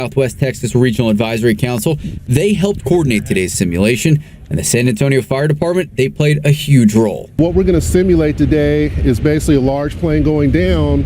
Southwest Texas Regional Advisory Council, they helped coordinate today's simulation, and the San Antonio Fire Department, they played a huge role. What we're going to simulate today is basically a large plane going down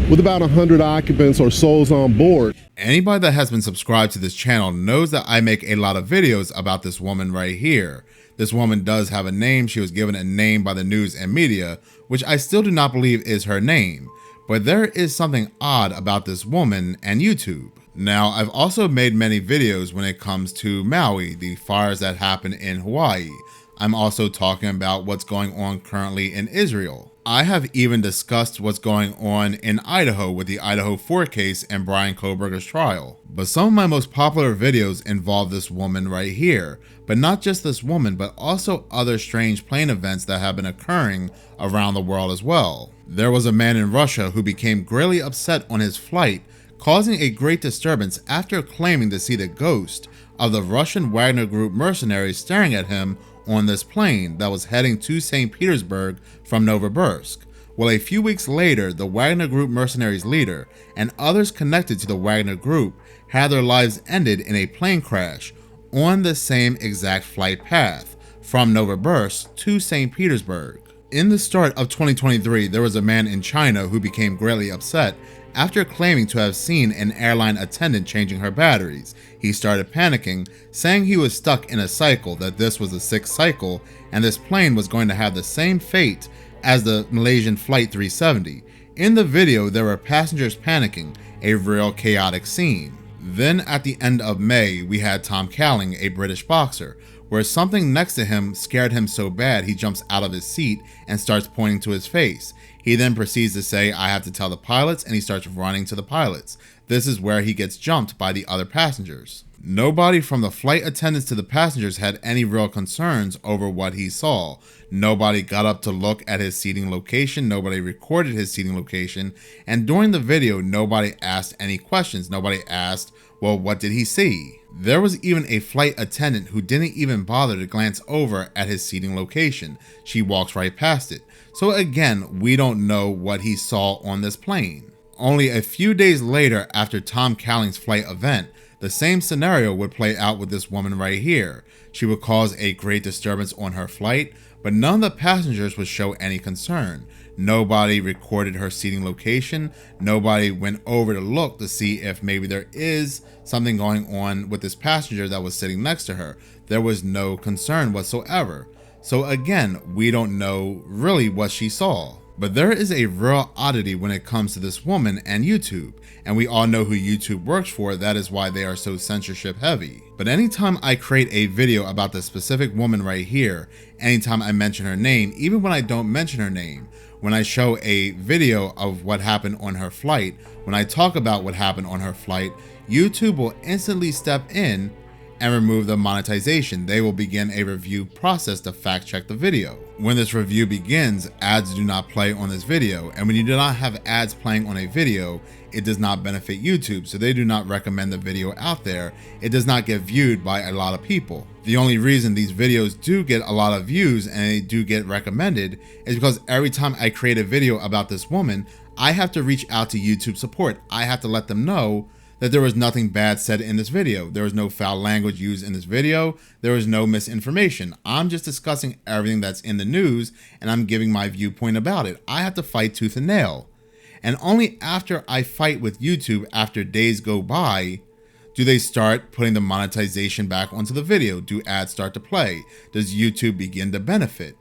with about 100 occupants or souls on board. Anybody that has been subscribed to this channel knows that I make a lot of videos about this woman right here. This woman does have a name. She was given a name by the news and media, which I still do not believe is her name. But there is something odd about this woman and YouTube. Now, I've also made many videos when it comes to Maui, the fires that happen in Hawaii. I'm also talking about what's going on currently in Israel. I have even discussed what's going on in Idaho with the Idaho 4 case and Brian Kohberger's trial. But some of my most popular videos involve this woman right here. But not just this woman, but also other strange plane events that have been occurring around the world as well. There was a man in Russia who became greatly upset on his flight, causing a great disturbance after claiming to see the ghost of the Russian Wagner Group mercenaries staring at him on this plane that was heading to St. Petersburg from Novosibirsk. Well, a few weeks later, the Wagner Group mercenaries leader and others connected to the Wagner Group had their lives ended in a plane crash on the same exact flight path from Novosibirsk to St. Petersburg. In the start of 2023, there was a man in China who became greatly upset after claiming to have seen an airline attendant changing her batteries. He started panicking, saying he was stuck in a cycle, that this was the 6th cycle, and this plane was going to have the same fate as the Malaysian Flight 370. In the video, there were passengers panicking, a real chaotic scene. Then at the end of May, we had Tom Cowling, a British boxer, where something next to him scared him so bad he jumps out of his seat and starts pointing to his face. He then proceeds to say, "I have to tell the pilots," and he starts running to the pilots. This is where he gets jumped by the other passengers. Nobody from the flight attendants to the passengers had any real concerns over what he saw. Nobody got up to look at his seating location. Nobody recorded his seating location. And during the video, nobody asked any questions. Nobody asked, well, what did he see? There was even a flight attendant who didn't even bother to glance over at his seating location. She walks right past it. So again, we don't know what he saw on this plane. Only a few days later, after Tom Cowling's flight event, the same scenario would play out with this woman right here. She would cause a great disturbance on her flight, but none of the passengers would show any concern. Nobody recorded her seating location. Nobody went over to look to see if maybe there is something going on with this passenger that was sitting next to her. There was no concern whatsoever. So again, we don't know really what she saw. But there is a real oddity when it comes to this woman and YouTube, and we all know who YouTube works for. That is why they are so censorship heavy. But anytime I create a video about the specific woman right here, anytime I mention her name, even when I don't mention her name, when I show a video of what happened on her flight, when I talk about what happened on her flight, YouTube will instantly step in and remove the monetization. They will begin a review process to fact check the video. When this review begins, ads do not play on this video, and when you do not have ads playing on a video, it does not benefit YouTube, so they do not recommend the video out there. It does not get viewed by a lot of people. The only reason these videos do get a lot of views and they do get recommended is because every time I create a video about this woman, I have to reach out to YouTube support. I have to let them know that there was nothing bad said in this video. There was no foul language used in this video. There was no misinformation. I'm just discussing everything that's in the news and I'm giving my viewpoint about it. I have to fight tooth and nail. And only after I fight with YouTube, after days go by, do they start putting the monetization back onto the video. Do ads start to play? Does YouTube begin to benefit?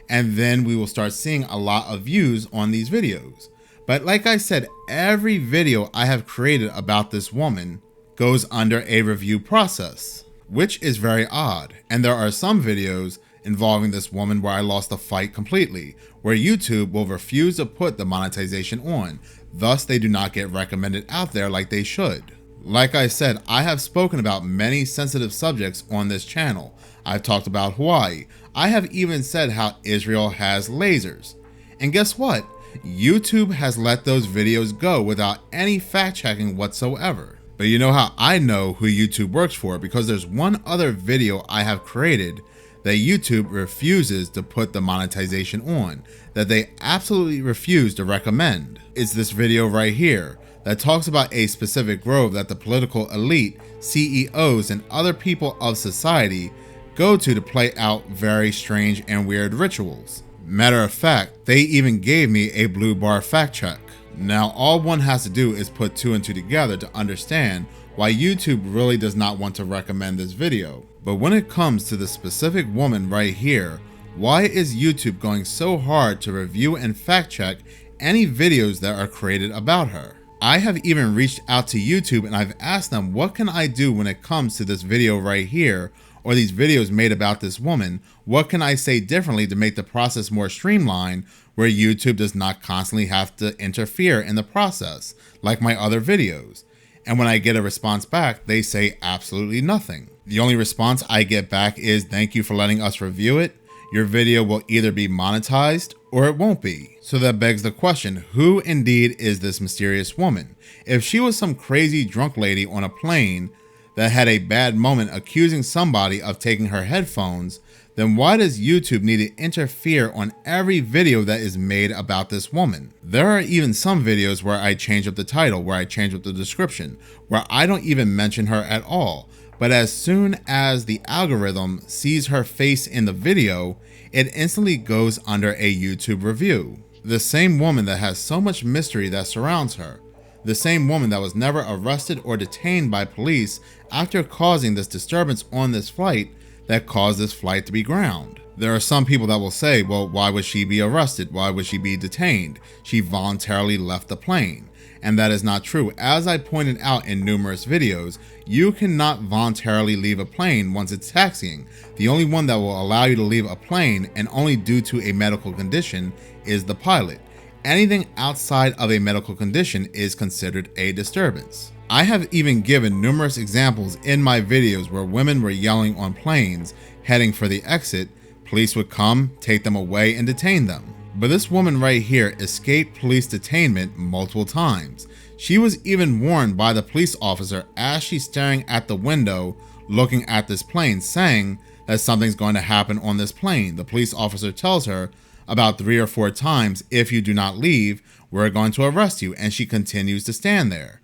And then we will start seeing a lot of views on these videos. But like I said, every video I have created about this woman goes under a review process, which is very odd. And there are some videos involving this woman where I lost the fight completely, where YouTube will refuse to put the monetization on. Thus, they do not get recommended out there like they should. Like I said, I have spoken about many sensitive subjects on this channel. I've talked about Hawaii. I have even said how Israel has lasers. And guess what? YouTube has let those videos go without any fact checking whatsoever. But you know how I know who YouTube works for? Because there's one other video I have created that YouTube refuses to put the monetization on, that they absolutely refuse to recommend. It's this video right here that talks about a specific grove that the political elite, CEOs, and other people of society go to play out very strange and weird rituals. Matter of fact, they even gave me a blue bar fact check. Now all one has to do is put 2 and 2 together to understand why YouTube really does not want to recommend this video. But when it comes to the specific woman right here, why is YouTube going so hard to review and fact check any videos that are created about her? I have even reached out to YouTube and I've asked them, what can I do when it comes to this video right here, or these videos made about this woman? What can I say differently to make the process more streamlined, where YouTube does not constantly have to interfere in the process like my other videos? And when I get a response back, they say absolutely nothing. The only response I get back is, thank you for letting us review it. Your video will either be monetized or it won't be. So that begs the question, who indeed is this mysterious woman? If she was some crazy drunk lady on a plane that had a bad moment accusing somebody of taking her headphones, then why does YouTube need to interfere on every video that is made about this woman? There are even some videos where I change up the title, where I change up the description, where I don't even mention her at all. But as soon as the algorithm sees her face in the video, it instantly goes under a YouTube review. The same woman that has so much mystery that surrounds her. The same woman that was never arrested or detained by police after causing this disturbance on this flight that caused this flight to be ground. There are some people that will say, well, why would she be arrested? Why would she be detained? She voluntarily left the plane. And that is not true. As I pointed out in numerous videos, you cannot voluntarily leave a plane once it's taxiing. The only one that will allow you to leave a plane, and only due to a medical condition, is the pilot. Anything outside of a medical condition is considered a disturbance. I have even given numerous examples in my videos where women were yelling on planes, heading for the exit. Police would come, take them away, and detain them. But this woman right here escaped police detainment multiple times. She was even warned by the police officer as she's staring at the window looking at this plane, saying that something's going to happen on this plane. The police officer tells her about 3 or 4 times, if you do not leave, we're going to arrest you. And she continues to stand there.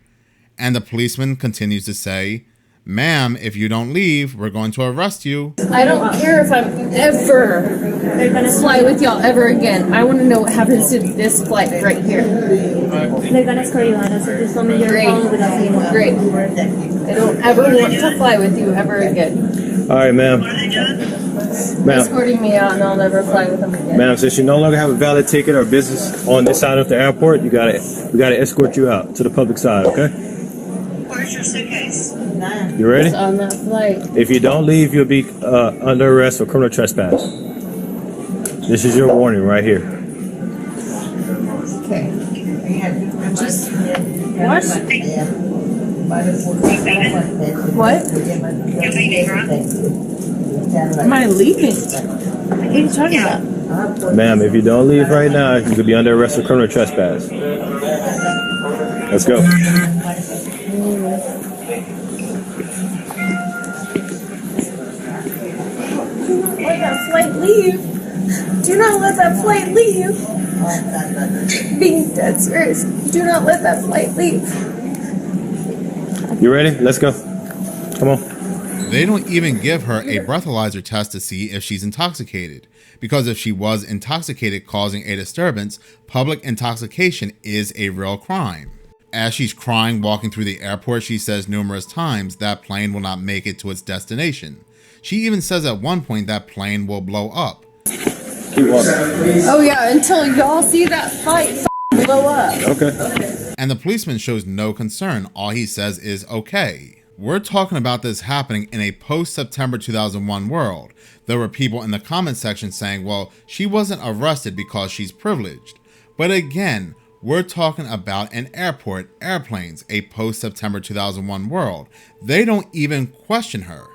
And the policeman continues to say, ma'am, if you don't leave, we're going to arrest you. I don't care if I'm ever fly with y'all ever again. I want to know what happens to this flight right here. They're gonna escort you out, so just let me your phone without being Great. I don't ever want to fly with you ever again. All right, ma'am. Escorting me out, and I'll never fly with them again. Ma'am, since you no longer have a valid ticket or business on this side of the airport, we gotta escort you out to the public side, okay? Where's your suitcase? You ready? It's on that flight. If you don't leave, you'll be under arrest for criminal trespass. This is your warning right here. Okay. What? What? You're leaving, right? Am I leaving? What are you talking about? Ma'am, if you don't leave right now, you could be under arrest for criminal trespass. Let's go. Let that flight leave. Do not let that flight leave. Being dead serious. Do not let that flight leave. You ready? Let's go. Come on. They don't even give her a breathalyzer test to see if she's intoxicated. Because if she was intoxicated causing a disturbance, public intoxication is a real crime. As she's crying walking through the airport, she says numerous times that plane will not make it to its destination. She even says at one point that plane will blow up. Keep walking. Oh yeah, until y'all see that fight blow up. Okay. And the policeman shows no concern. All he says is okay. We're talking about this happening in a post-September 2001 world. There were people in the comment section saying, well, she wasn't arrested because she's privileged. But again, we're talking about an airport, airplanes, a post-September 2001 world. They don't even question her.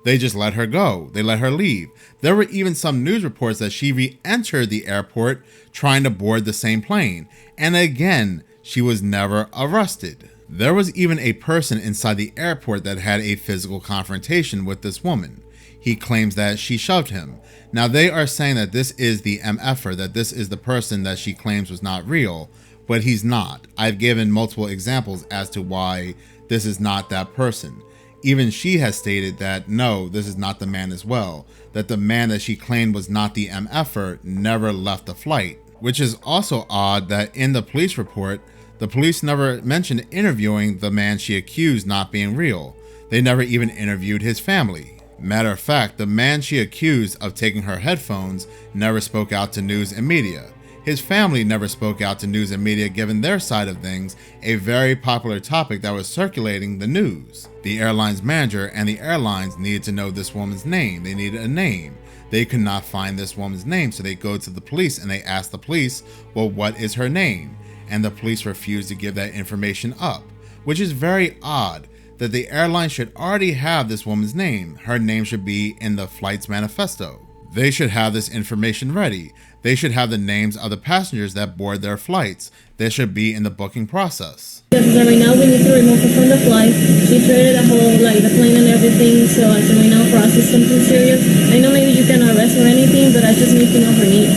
They just let her go. They let her leave. There were even some news reports that she re-entered the airport trying to board the same plane. And again, she was never arrested. There was even a person inside the airport that had a physical confrontation with this woman. He claims that she shoved him. Now they are saying that this is the MFer, that this is the person that she claims was not real. but he's not. I've given multiple examples as to why this is not that person. Even she has stated that no, this is not the man as well, that the man that she claimed was not the MFer never left the flight, which is also odd that in the police report, the police never mentioned interviewing the man she accused not being real. They never even interviewed his family. Matter of fact, the man she accused of taking her headphones never spoke out to news and media. His family never spoke out to news and media, given their side of things, a very popular topic that was circulating the news. The airline's manager and the airlines needed to know this woman's name. They needed a name. They could not find this woman's name, so they go to the police and they ask the police, well, what is her name? And the police refused to give that information up, which is very odd that the airline should already have this woman's name. Her name should be in the flight's manifesto. They should have this information ready. They should have the names of the passengers that board their flights. They should be in the booking process. Right now we need to remove her from the flight. She traded the whole, the plane and everything, so I said right now for us it's something serious. I know maybe you can arrest her or anything, but I just need to know her name.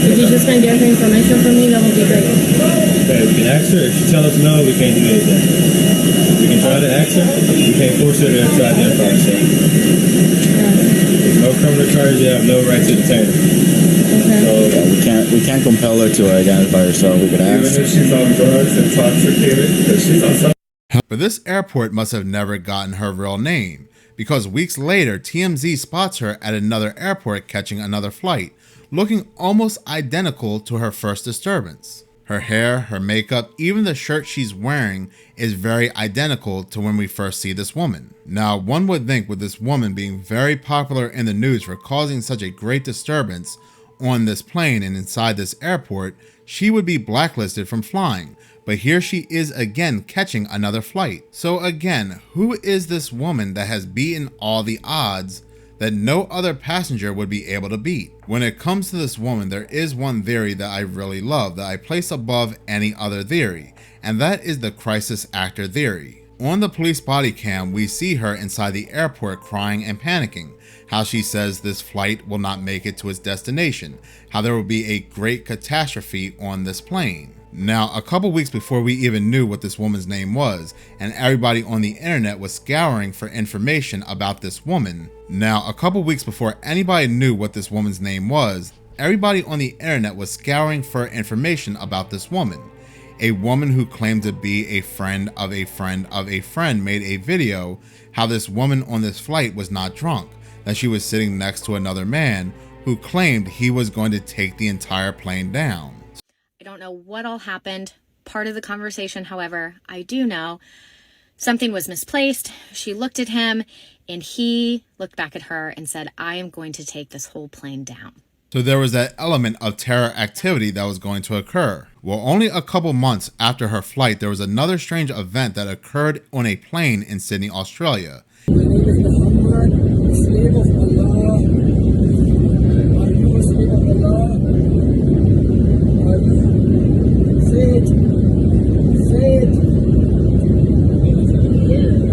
If you just can get her information from me, that would be great. Okay, we can ask her. If she tells us no, we can't do anything. We can try to ask her. We can't force her to try to identify herself. There's no criminal charges. You have no right to detain her. Okay. So we can't compel her to identify herself. We could ask. Even if she's on drugs, intoxicated, because she's on some. But this airport must have never gotten her real name, because weeks later, TMZ spots her at another airport catching another flight, looking almost identical to her first disturbance. Her hair, her makeup, even the shirt she's wearing is very identical to when we first see this woman. Now, one would think with this woman being very popular in the news for causing such a great disturbance on this plane and inside this airport, she would be blacklisted from flying. But here she is again catching another flight. So again, who is this woman that has beaten all the odds that no other passenger would be able to beat? When it comes to this woman, there is one theory that I really love, that I place above any other theory, and that is the crisis actor theory. On the police body cam, we see her inside the airport crying and panicking, how she says this flight will not make it to its destination, how there will be a great catastrophe on this plane. Now, a couple weeks before we even knew what this woman's name was, and everybody on the internet was scouring for information about this woman. Now, a couple weeks before anybody knew what this woman's name was, everybody on the internet was scouring for information about this woman. A woman who claimed to be a friend of a friend of a friend made a video how this woman on this flight was not drunk, that she was sitting next to another man who claimed he was going to take the entire plane down. I don't know what all happened. Part of the conversation, however, I do know something was misplaced. She looked at him and he looked back at her and said, I am going to take this whole plane down. So there was that element of terror activity that was going to occur. Well, only a couple months after her flight, there was another strange event that occurred on a plane in Sydney, Australia. My name is Muhammad, slave of Allah. Are you a slave of Allah? Are you? Say it. Say it.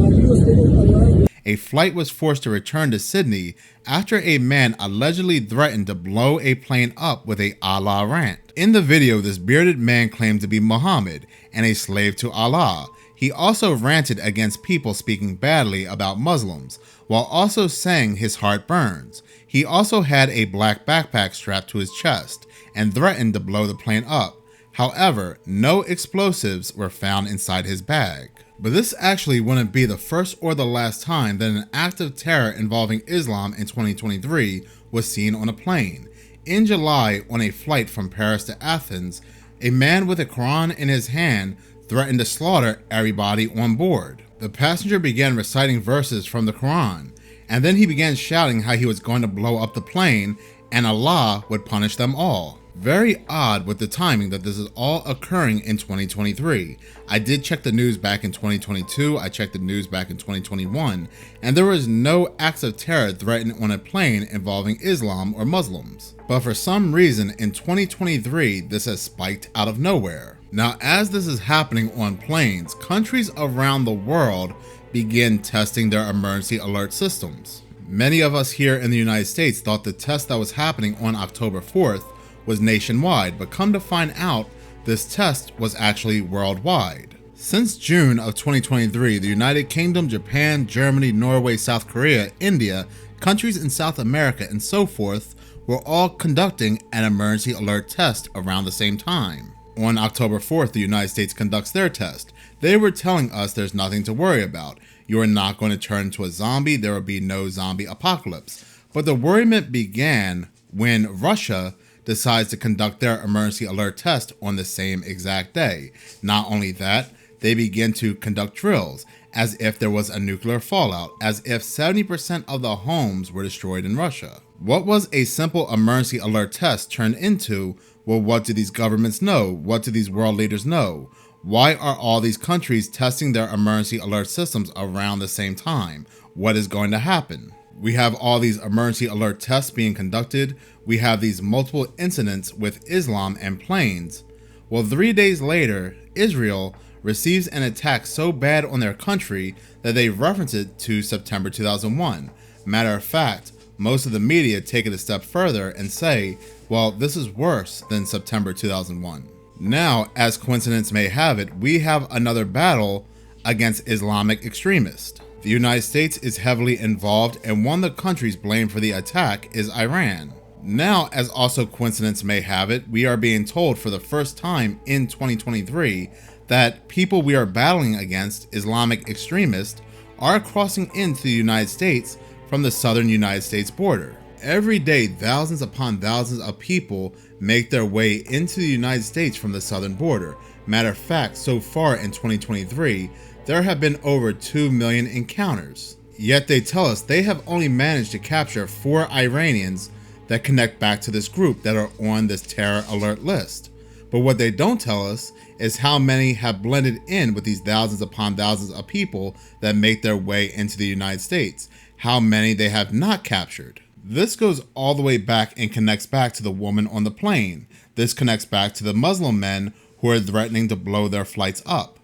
Are you a slave of Allah? A flight was forced to return to Sydney after a man allegedly threatened to blow a plane up with a Allah rant. In the video, this bearded man claimed to be Muhammad and a slave to Allah. He also ranted against people speaking badly about Muslims, while also saying his heart burns. He also had a black backpack strapped to his chest and threatened to blow the plane up. However, no explosives were found inside his bag. But this actually wouldn't be the first or the last time that an act of terror involving Islam in 2023 was seen on a plane. In July, on a flight from Paris to Athens, a man with a Quran in his hand threatened to slaughter everybody on board. The passenger began reciting verses from the Quran, and then he began shouting how he was going to blow up the plane and Allah would punish them all. Very odd with the timing that this is all occurring in 2023. I did check the news back in 2022, I checked the news back in 2021, and there was no acts of terror threatened on a plane involving Islam or Muslims. But for some reason in 2023, this has spiked out of nowhere. Now, as this is happening on planes, countries around the world begin testing their emergency alert systems. Many of us here in the United States thought the test that was happening on October 4th was nationwide, but come to find out, This test was actually worldwide. Since June of 2023, the United Kingdom, Japan, Germany, Norway, South Korea, India, countries in South America, and so forth were all conducting an emergency alert test around the same time. On October 4th, the United States conducts their test. They were telling us there's nothing to worry about. You are not going to turn into a zombie. There will be no zombie apocalypse. But the worriment began when Russia decides to conduct their emergency alert test on the same exact day. Not only that, they begin to conduct drills as if there was a nuclear fallout, as if 70% of the homes were destroyed in Russia. What was a simple emergency alert test turned into, well, what do these governments know? What do these world leaders know? Why are all these countries testing their emergency alert systems around the same time? What is going to happen? We have all these emergency alert tests being conducted. We have these multiple incidents with Islam and planes. Well, 3 days later, Israel receives an attack so bad on their country that they reference it to September 2001. Matter of fact, most of the media take it a step further and say, well, this is worse than September 2001. Now, as coincidence may have it, we have another battle against Islamic extremists. The United States is heavily involved, and one of the countries blamed for the attack is Iran. Now, as also coincidence may have it, we are being told for the first time in 2023 that people we are battling against, Islamic extremists, are crossing into the United States from the southern United States border. Every day, thousands upon thousands of people make their way into the United States from the southern border. Matter of fact, so far in 2023, there have been over 2 million encounters. Yet they tell us they have only managed to capture 4 Iranians that connect back to this group that are on this terror alert list. But what they don't tell us is how many have blended in with these thousands upon thousands of people that make their way into the United States. How many they have not captured. This goes all the way back and connects back to the woman on the plane. This connects back to the Muslim men who are threatening to blow their flights up.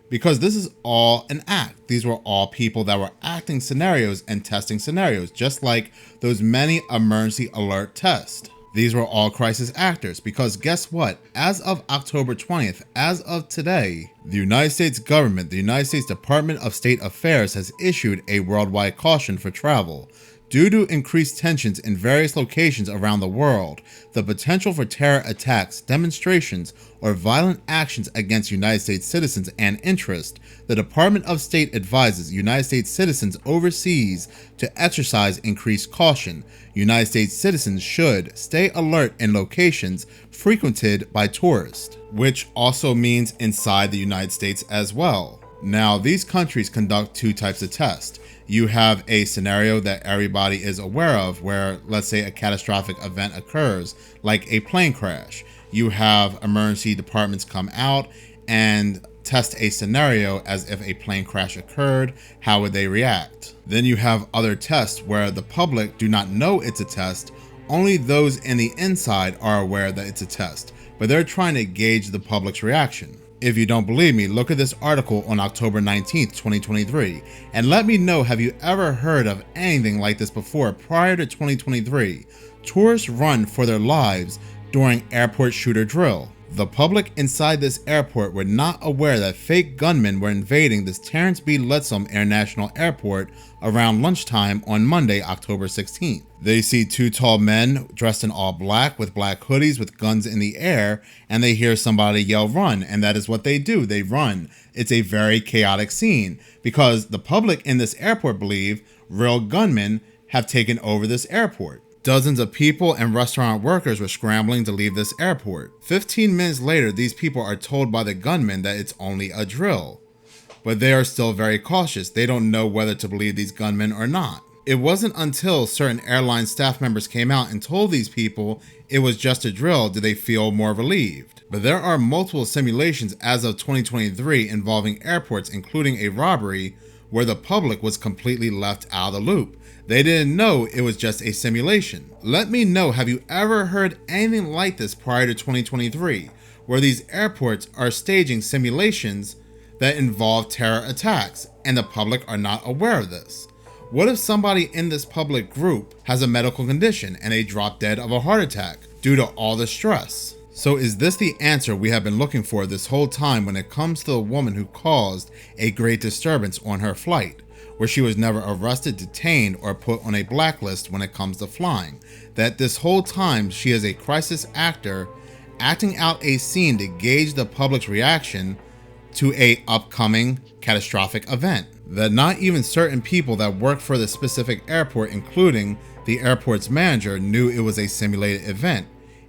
Because this is all an act. These were all people that were acting scenarios and testing scenarios, just like those many emergency alert tests. These were all crisis actors, because guess what? As of October 20th, as of today, the United States government, the United States Department of State Affairs has issued a worldwide caution for travel. Due to increased tensions in various locations around the world, the potential for terror attacks, demonstrations, or violent actions against United States citizens and interests, the Department of State advises United States citizens overseas to exercise increased caution. United States citizens should stay alert in locations frequented by tourists, which also means inside the United States as well. Now, these countries conduct 2 types of tests. You have a scenario that everybody is aware of where, let's say, a catastrophic event occurs, like a plane crash. You have emergency departments come out and test a scenario as if a plane crash occurred. How would they react? Then you have other tests where the public do not know it's a test. Only those in the inside are aware that it's a test, but they're trying to gauge the public's reaction. If you don't believe me, look at this article on October 19th, 2023, and let me know, have you ever heard of anything like this before prior to 2023? Tourists run for their lives during airport shooter drill. The public inside this airport were not aware that fake gunmen were invading this Terrence B. Lettsome International Airport around lunchtime on Monday, October 16th. They see 2 tall men dressed in all black with black hoodies with guns in the air, and they hear somebody yell run, and that is what they do. They run. It's a very chaotic scene because the public in this airport believe real gunmen have taken over this airport. Dozens of people and restaurant workers were scrambling to leave this airport. 15 minutes later, these people are told by the gunmen that it's only a drill. But they are still very cautious. They don't know whether to believe these gunmen or not. It wasn't until certain airline staff members came out and told these people it was just a drill did they feel more relieved. But there are multiple simulations as of 2023 involving airports, including a robbery, where the public was completely left out of the loop. They didn't know it was just a simulation. Let me know, have you ever heard anything like this prior to 2023, where these airports are staging simulations that involve terror attacks and the public are not aware of this? What if somebody in this public group has a medical condition and they drop dead of a heart attack due to all the stress? So is this the answer we have been looking for this whole time when it comes to the woman who caused a great disturbance on her flight, where she was never arrested, detained, or put on a blacklist when it comes to flying? That this whole time she is a crisis actor acting out a scene to gauge the public's reaction to a upcoming catastrophic event. That not even certain people that work for the specific airport, including the airport's manager, knew it was a simulated event.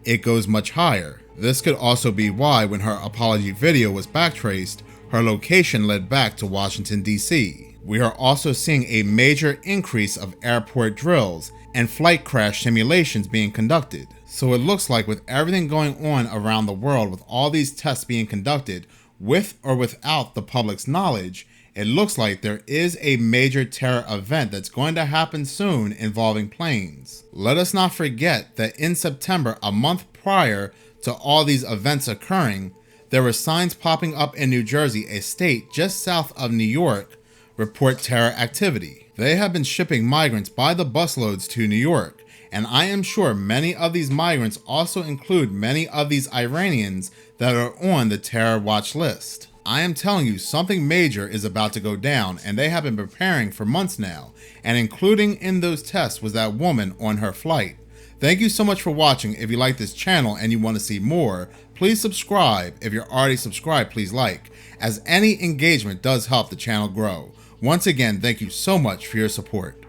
It goes much higher. This could also be why when her apology video was backtraced, her location led back to Washington, D.C. We are also seeing a major increase of airport drills and flight crash simulations being conducted. So it looks like with everything going on around the world, with all these tests being conducted with or without the public's knowledge, it looks like there is a major terror event that's going to happen soon involving planes. Let us not forget that in September, a month prior to all these events occurring, there were signs popping up in New Jersey, a state just south of New York, report terror activity. They have been shipping migrants by the busloads to New York, and I am sure many of these migrants also include many of these Iranians that are on the terror watch list. I am telling you, something major is about to go down, and they have been preparing for months now, and including in those tests was that woman on her flight. Thank you so much for watching. If you like this channel and you want to see more, please subscribe. If you're already subscribed, please like, as any engagement does help the channel grow. Once again, thank you so much for your support.